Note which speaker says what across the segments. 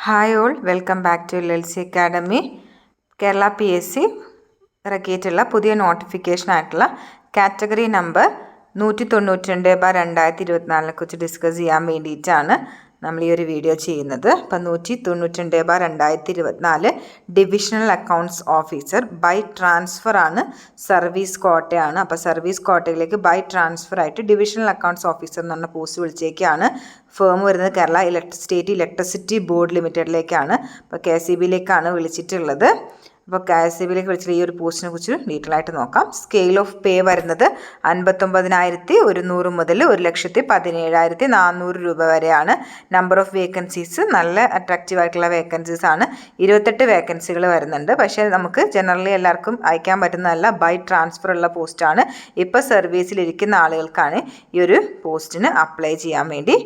Speaker 1: Hi all, welcome back to LLC academy. Kerala PSC ഇറക്കിയിട്ടുള്ള പുതിയ notification ആയിട്ടുള്ള കാറ്റഗറി നമ്പർ 192/2024 കുറിച്ച് ഡിസ്കസ് ചെയ്യാൻ വേണ്ടിയിട്ടാണ് നമ്മൾ ഈ ഒരു വീഡിയോ ചെയ്യുന്നത്. അപ്പം 192/2024 divisional accounts officer by transfer ആണ്, സർവീസ് കോട്ടയാണ്. അപ്പോൾ സർവീസ് കോട്ടയിലേക്ക് ബൈ ട്രാൻസ്ഫർ ആയിട്ട് ഡിവിഷണൽ അക്കൗണ്ട്സ് ഓഫീസർ എന്ന് പറഞ്ഞ പോസ്റ്റ് വിളിച്ചേക്കാണ്. ഫേം വരുന്നത് കേരള സ്റ്റേറ്റ് ഇലക്ട്രിസിറ്റി ബോർഡ് ലിമിറ്റഡിലേക്കാണ്. അപ്പോൾ KCBയിലേക്കാണ് വിളിച്ചിട്ടുള്ളത്. അപ്പോൾ KCBയിലേക്ക് വിളിച്ചിട്ട് ഈ ഒരു പോസ്റ്റിനെ കുറിച്ച് ഡീറ്റെയിൽ ആയിട്ട് നോക്കാം. സ്കെയിൽ ഓഫ് പേ വരുന്നത് 59,100 മുതൽ 1,17,400 രൂപ വരെയാണ്. നമ്പർ ഓഫ് വേക്കൻസീസ് നല്ല അട്രാക്റ്റീവ് ആയിട്ടുള്ള വേക്കൻസീസ് ആണ്. 28 വേക്കൻസികൾ വരുന്നുണ്ട്. പക്ഷേ നമുക്ക് ജനറലി എല്ലാവർക്കും അയക്കാൻ പറ്റുന്നതല്ല, ബൈ ട്രാൻസ്ഫർ ഉള്ള പോസ്റ്റാണ്. ഇപ്പോൾ സർവീസിലിരിക്കുന്ന ആളുകൾക്കാണ് ഈ ഒരു പോസ്റ്റിന് അപ്ലൈ ചെയ്യാൻ വേണ്ടി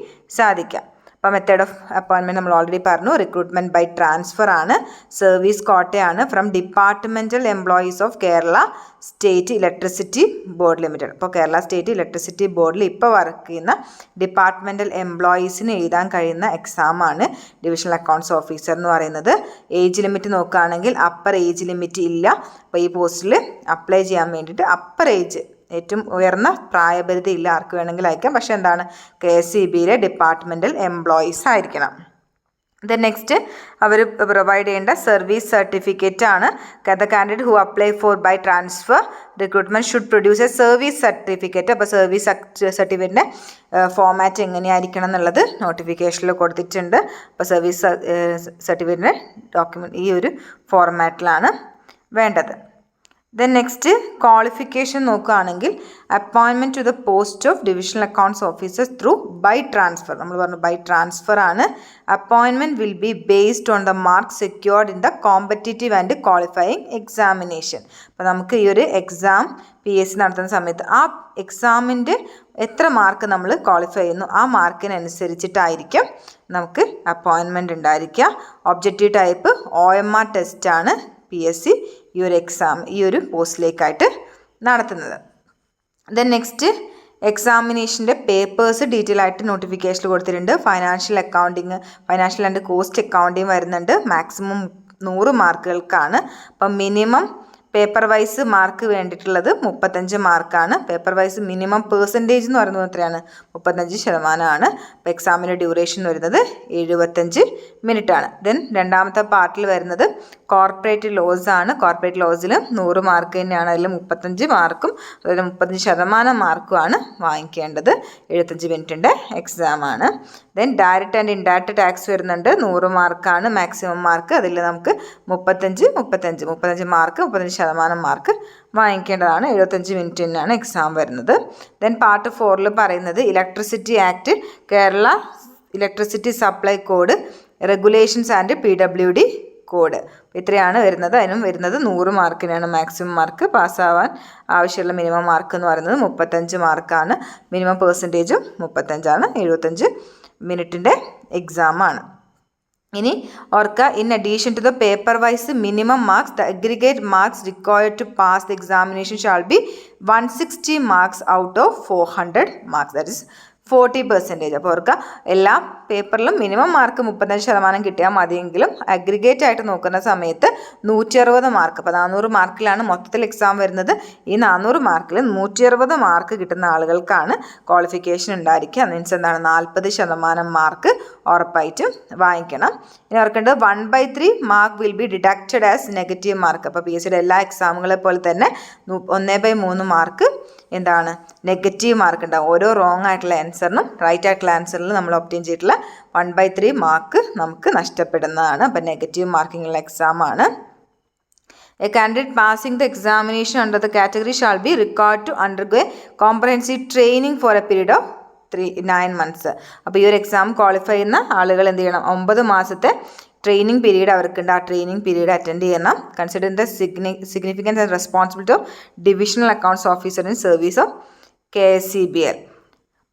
Speaker 1: സാധിക്കുക. അപ്പോൾ മെത്തേഡ് ഓഫ് അപ്പോയിൻമെൻറ്റ് നമ്മൾ ഓൾറെഡി പറഞ്ഞു. റിക്രൂട്ട്മെൻറ്റ് ബൈ ട്രാൻസ്ഫർ ആണ്, സർവീസ് കോട്ടയാണ്, from departmental employees of Kerala state electricity board limited. അപ്പോൾ കേരള സ്റ്റേറ്റ് ഇലക്ട്രിസിറ്റി ബോർഡിൽ ഇപ്പോൾ വർക്ക് ചെയ്യുന്ന ഡിപ്പാർട്ട്മെൻറ്റൽ എംപ്ലോയീസിന് എഴുതാൻ കഴിയുന്ന എക്സാമാണ് ഡിവിഷണൽ അക്കൗണ്ട്സ് ഓഫീസർ എന്ന് പറയുന്നത്. ഏജ് ലിമിറ്റ് നോക്കുകയാണെങ്കിൽ അപ്പർ ഏജ് ലിമിറ്റ് ഇല്ല. അപ്പോൾ ഈ പോസ്റ്റിൽ അപ്ലൈ ചെയ്യാൻ വേണ്ടിയിട്ട് അപ്പർ ഏജ്, ഏറ്റവും ഉയർന്ന പ്രായപരിധി ഇല്ല, ആർക്ക് വേണമെങ്കിലും അയക്കാം. പക്ഷേ എന്താണ്, KCBയിലെ ഡിപ്പാർട്ട്മെൻറ്റൽ എംപ്ലോയീസ് ആയിരിക്കണം. ദെൻ നെക്സ്റ്റ് അവർ പ്രൊവൈഡ് ചെയ്യേണ്ട സർവീസ് സർട്ടിഫിക്കറ്റ് ആണ്. The candidate who apply for by transfer recruitment should produce a service certificate. അപ്പോൾ സർവീസ് സർട്ടിഫിക്കറ്റിൻ്റെ ഫോമാറ്റ് എങ്ങനെയായിരിക്കണം എന്നുള്ളത് നോട്ടിഫിക്കേഷനിൽ കൊടുത്തിട്ടുണ്ട്. അപ്പോൾ സർവീസ് സർട്ടിഫിക്കറ്റിൻ്റെ ഡോക്യുമെൻറ്റ് ഈ ഒരു ഫോർമാറ്റിലാണ് വേണ്ടത്. ദെൻ നെക്സ്റ്റ് ക്വാളിഫിക്കേഷൻ നോക്കുകയാണെങ്കിൽ appointment to the post of divisional accounts officers through by transfer. നമ്മൾ പറഞ്ഞു ബൈ ട്രാൻസ്ഫർ ആണ്. Appointment will be based on the mark secured in the competitive and qualifying examination. അപ്പോൾ നമുക്ക് ഈ ഒരു എക്സാം PSC നടത്തുന്ന സമയത്ത് ആ എക്സാമിൻ്റെ എത്ര മാർക്ക് നമ്മൾ ക്വാളിഫൈ ചെയ്യുന്നു ആ മാർക്കിനനുസരിച്ചിട്ടായിരിക്കും നമുക്ക് അപ്പോയിൻമെൻറ്റ് ഉണ്ടായിരിക്കുക. ഒബ്ജക്റ്റീവ് ടൈപ്പ് OMR ടെസ്റ്റാണ് PSC ഈ ഒരു എക്സാം ഈ ഒരു പോസ്റ്റിലേക്കായിട്ട് നടത്തുന്നത്. ദെൻ നെക്സ്റ്റ് എക്സാമിനേഷൻ്റെ പേപ്പേഴ്സ് ഡീറ്റെയിൽ ആയിട്ട് നോട്ടിഫിക്കേഷനിൽ കൊടുത്തിട്ടുണ്ട്. ഫൈനാൻഷ്യൽ ആൻഡ് കോസ്റ്റ് അക്കൗണ്ടിങ് വരുന്നുണ്ട്. മാക്സിമം 100 മാർക്കുകൾക്കാണ്. അപ്പം മിനിമം പേപ്പർ വൈസ് മാർക്ക് വേണ്ടിയിട്ടുള്ളത് 35 മാർക്കാണ്. പേപ്പർ വൈസ് മിനിമം പെർസെൻറ്റേജ് എന്ന് പറയുന്നത് എത്രയാണ്, 35%. അപ്പോൾ എക്സാമിൻ്റെ ഡ്യൂറേഷൻ വരുന്നത് 75 മിനിറ്റാണ്. ദെൻ രണ്ടാമത്തെ പാർട്ടിൽ വരുന്നത് കോർപ്പറേറ്റ് ലോസ് ആണ്. കോർപ്പറേറ്റ് ലോസിൽ 100 മാർക്ക് തന്നെയാണ്. അതിൽ 35 മാർക്കും അതിൽ 35% മാർക്കുമാണ് വാങ്ങിക്കേണ്ടത്. 75 മിനിറ്റിൻ്റെ എക്സാമാണ്. Then direct and indirect tax വരുന്നുണ്ട്. 100 മാർക്കാണ് മാക്സിമം മാർക്ക്. അതിൽ നമുക്ക് 35 മാർക്ക് 35% മാർക്ക് വാങ്ങിക്കേണ്ടതാണ്. 75 മിനിറ്റ് തന്നെയാണ് എക്സാം വരുന്നത്. ദെൻ പാർട്ട് 4 പറയുന്നത് electricity act, Kerala electricity supply code, regulations and PWD code. ഇത്രയാണ് വരുന്നത്. അതിനും വരുന്നത് 100 മാർക്കിനാണ് മാക്സിമം മാർക്ക്. പാസ്സാവാൻ ആവശ്യമുള്ള മിനിമം മാർക്ക് എന്ന് പറയുന്നത് 35 മാർക്കാണ്. മിനിമം പെർസെൻറ്റേജും 35ആണ്. 75 മിനിറ്റിൻ്റെ എക്സാമാണ്. ഇനി ഓർക്കുക, in addition to the paper wise minimum marks, the aggregate marks required to pass the examination shall be 160 marks out of 400 marks, that is 40%. അപ്പോൾ ഓർക്കുക, എല്ലാ പേപ്പറിലും മിനിമം മാർക്ക് 35% കിട്ടിയാൽ മതിയെങ്കിലും അഗ്രിഗേറ്റ് ആയിട്ട് നോക്കുന്ന സമയത്ത് 160 മാർക്ക്, അപ്പോൾ 400 മാർക്കിലാണ് മൊത്തത്തിൽ എക്സാം വരുന്നത്. ഈ 400 മാർക്കിൽ 160 മാർക്ക് കിട്ടുന്ന ആളുകൾക്കാണ് ക്വാളിഫിക്കേഷൻ ഉണ്ടായിരിക്കുക. മീൻസ് എന്താണ്, 40% മാർക്ക് ഉറപ്പായിട്ടും വാങ്ങിക്കണം. ഇനി ഓർക്കേണ്ടത് 1/3 mark will be deducted as negative mark. അപ്പോൾ PSCയുടെ എല്ലാ എക്സാമുകളെ പോലെ തന്നെ 1/3 മാർക്ക് എന്താണ്, നെഗറ്റീവ് മാർക്ക് ഉണ്ടാകും. ഓരോ റോങ് ആയിട്ടുള്ള ആൻസറിനും റൈറ്റ് ആയിട്ടുള്ള ആൻസറിൽ നമ്മൾ ഒബ്റ്റെയിൻ ചെയ്തിട്ടുള്ള 1/3 മാർക്ക് നമുക്ക് നഷ്ടപ്പെടുന്നതാണ്. അപ്പം negative മാർക്കിങ്ങുള്ള എക്സാമാണ്. A candidate passing the examination under the category shall be required to undergo a comprehensive training for a period of 9 months. അപ്പോൾ ഈ ഒരു എക്സാം ക്വാളിഫൈ ചെയ്യുന്ന ആളുകൾ എന്ത് ചെയ്യണം, 9 മാസത്തെ ട്രെയിനിങ് പീരീഡ് അവർക്കുണ്ട്. ആ ട്രെയിനിങ് പീരീഡ് അറ്റൻഡ് ചെയ്യണം. Considering the significance and responsibility of divisional accounts officer in service of KCBL.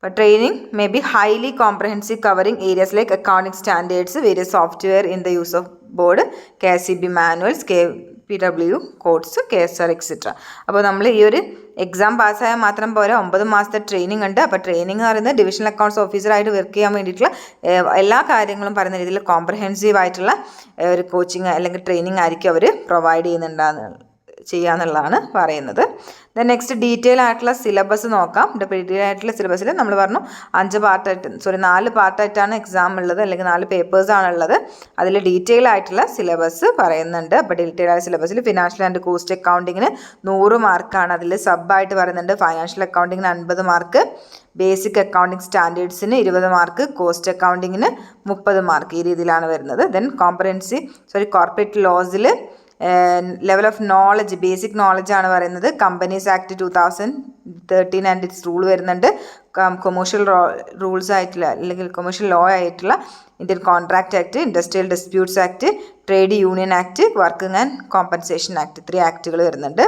Speaker 1: But training may be highly comprehensive, covering areas like accounting standards, various software in the use of board, KCB manuals, PW codes KSR etcetera. അപ്പോൾ നമ്മൾ ഈ ഒരു exam പാസ്സായാൽ മാത്രം പോരാ, 9 മാസത്തെ training ഉണ്ട്. അപ്പോൾ training എന്ന് പറയുന്നത് ഡിവിഷണൽ അക്കൗണ്ട്സ് ഓഫീസറായിട്ട് വർക്ക് ചെയ്യാൻ വേണ്ടിയിട്ടുള്ള എല്ലാ കാര്യങ്ങളും പറയുന്ന രീതിയിൽ കോംപ്രഹെൻസീവ് ആയിട്ടുള്ള ഒരു കോച്ചിങ് അല്ലെങ്കിൽ ട്രെയിനിങ് ആയിരിക്കും അവർ പ്രൊവൈഡ് ചെയ്യാന്നുള്ളതാണ് പറയുന്നത്. ദെൻ നെക്സ്റ്റ് ഡീറ്റെയിൽ ആയിട്ടുള്ള സിലബസ് നോക്കാം. ഡീറ്റെയിൽ ആയിട്ടുള്ള സിലബസിൽ നമ്മൾ പറഞ്ഞു 4 പാർട്ടായിട്ടാണ് എക്സാം ഉള്ളത്, അല്ലെങ്കിൽ 4 പേപ്പേഴ്സാണുള്ളത്. അതിൽ ഡീറ്റെയിൽ ആയിട്ടുള്ള സിലബസ് പറയുന്നുണ്ട്. അപ്പോൾ ഡീറ്റെയിൽ ആയ സിലബസിൽ ഫിനാൻഷ്യൽ ആൻഡ് കോസ്റ്റ് അക്കൗണ്ടിങ്ങിന് 100 മാർക്കാണ്. അതിൽ സബായിട്ട് പറയുന്നുണ്ട് ഫൈനാൻഷ്യൽ അക്കൗണ്ടിങ്ങിന് 50 മാർക്ക്, ബേസിക് അക്കൗണ്ടിങ് സ്റ്റാൻഡേർഡ്സിന് 20 മാർക്ക്, കോസ്റ്റ് അക്കൗണ്ടിങ്ങിന് 30 മാർക്ക്. ഈ രീതിയിലാണ് വരുന്നത്. ദെൻ കോർപ്പറേറ്റ് ലോസിൽ level of knowledge, basic knowledge ആണ് പറയുന്നത്. Companies act 2013 and its rule വരുന്നുണ്ട്. കൊമേഴ്ഷ്യൽ റൂൾസ് ആയിട്ടുള്ള അല്ലെങ്കിൽ കൊമേഴ്ഷ്യൽ ലോ ആയിട്ടുള്ള Indian contract act, industrial disputes act, trade union act, working and compensation act, 3 ആക്ടുകൾ വരുന്നുണ്ട്.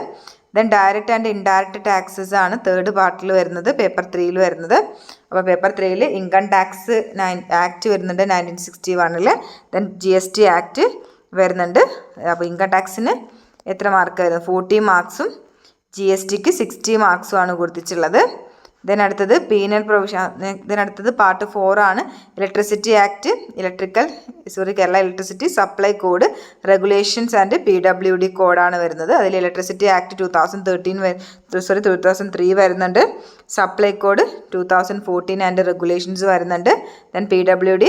Speaker 1: Then direct and indirect taxes ആണ് 3rd പാർട്ടിൽ വരുന്നത്, പേപ്പർ 3ൽ വരുന്നത്. അപ്പോൾ പേപ്പർ 3ൽ ഇൻകം ടാക്സ് ആക്ട് വരുന്നുണ്ട് 1961. ദെൻ GST ആക്ട് വരുന്നുണ്ട്. അപ്പോൾ ഇൻകം ടാക്സിന് എത്ര മാർക്ക് വരുന്നത്? 40 മാർക്സും GSTക്ക് 60 മാർക്സുമാണ് കൊടുത്തിട്ടുള്ളത്. ദെൻ അടുത്തത് പീനൽ പ്രൊവിഷൻ. ദെൻ അടുത്തത് പാർട്ട് 4 ആണ് electricity act, Kerala electricity supply code, regulations and PWD കോഡാണ് വരുന്നത്. അതിൽ ഇലക്ട്രിസിറ്റി ആക്ട് 2003 വരുന്നുണ്ട്. സപ്ലൈ കോഡ് 2014 ആൻഡ് റെഗുലേഷൻസ് വരുന്നുണ്ട്. Then PWD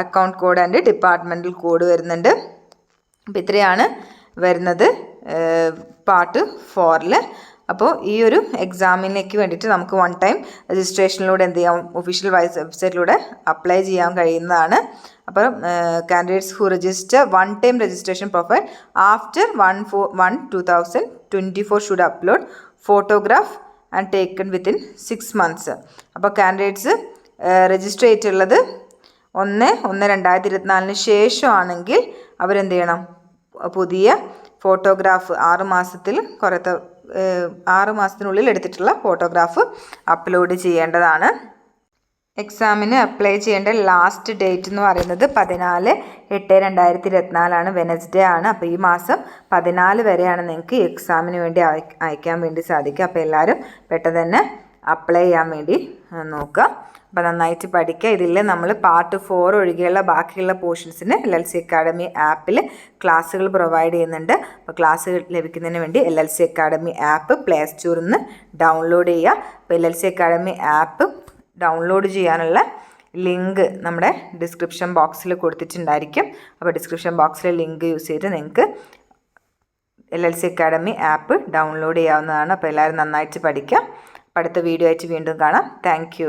Speaker 1: account code and departmental code വരുന്നുണ്ട്. അപ്പോൾ ഇത്രയാണ് വരുന്നത് പാർട്ട് 4ൽ. അപ്പോൾ ഈ ഒരു എക്സാമിലേക്ക് വേണ്ടിയിട്ട് നമുക്ക് 1 ടൈം രജിസ്ട്രേഷനിലൂടെ എന്ത് ചെയ്യാം, ഒഫീഷ്യൽ വെബ്സൈറ്റിലൂടെ അപ്ലൈ ചെയ്യാൻ കഴിയുന്നതാണ്. അപ്പോൾ candidates who register 1 time registration profile after 1/1/2024 should upload photograph and taken within 6 months. അപ്പോൾ കാൻഡിഡേറ്റ്സ് രജിസ്റ്റർ ചെയ്തിട്ടുള്ളത് 1/1/2024 ശേഷമാണെങ്കിൽ അവരെന്ത് ചെയ്യണം, പുതിയ ഫോട്ടോഗ്രാഫ് 6 മാസത്തിനുള്ളിൽ എടുത്തിട്ടുള്ള ഫോട്ടോഗ്രാഫ് അപ്ലോഡ് ചെയ്യേണ്ടതാണ്. എക്സാമിന് അപ്ലൈ ചെയ്യേണ്ട ലാസ്റ്റ് ഡേറ്റ് എന്ന് പറയുന്നത് 14/8/2024 വെനസ്ഡേ ആണ്. അപ്പോൾ ഈ മാസം 14 വരെയാണ് നിങ്ങൾക്ക് എക്സാമിന് വേണ്ടി അയക്കാൻ വേണ്ടി സാധിക്കുക. അപ്പോൾ എല്ലാവരും പെട്ടെന്ന് തന്നെ അപ്ലൈ ചെയ്യാൻ വേണ്ടി നോക്കുക. അപ്പോൾ നന്നായിട്ട് പഠിക്കുക. ഇതിൽ നമ്മൾ പാർട്ട് 4 ഒഴികെയുള്ള ബാക്കിയുള്ള പോർഷൻസിന് LLC അക്കാഡമി ആപ്പിൽ ക്ലാസ്സുകൾ പ്രൊവൈഡ് ചെയ്യുന്നുണ്ട്. അപ്പോൾ ക്ലാസ് ലഭിക്കുന്നതിന് വേണ്ടി LLC അക്കാഡമി ആപ്പ് പ്ലേ സ്റ്റോറിൽ നിന്ന് ഡൗൺലോഡ് ചെയ്യുക. അപ്പോൾ LLC അക്കാഡമി ആപ്പ് ഡൗൺലോഡ് ചെയ്യാനുള്ള ലിങ്ക് നമ്മുടെ ഡിസ്ക്രിപ്ഷൻ ബോക്സിൽ കൊടുത്തിട്ടുണ്ടായിരിക്കും. അപ്പോൾ ഡിസ്ക്രിപ്ഷൻ ബോക്സിലെ ലിങ്ക് യൂസ് ചെയ്ത് നിങ്ങൾക്ക് LLC അക്കാഡമി ആപ്പ് ഡൗൺലോഡ് ചെയ്യാവുന്നതാണ്. അപ്പോൾ എല്ലാവരും നന്നായിട്ട് പഠിക്കുക. അടുത്ത വീഡിയോ ആയിട്ട് വീണ്ടും കാണാം. താങ്ക്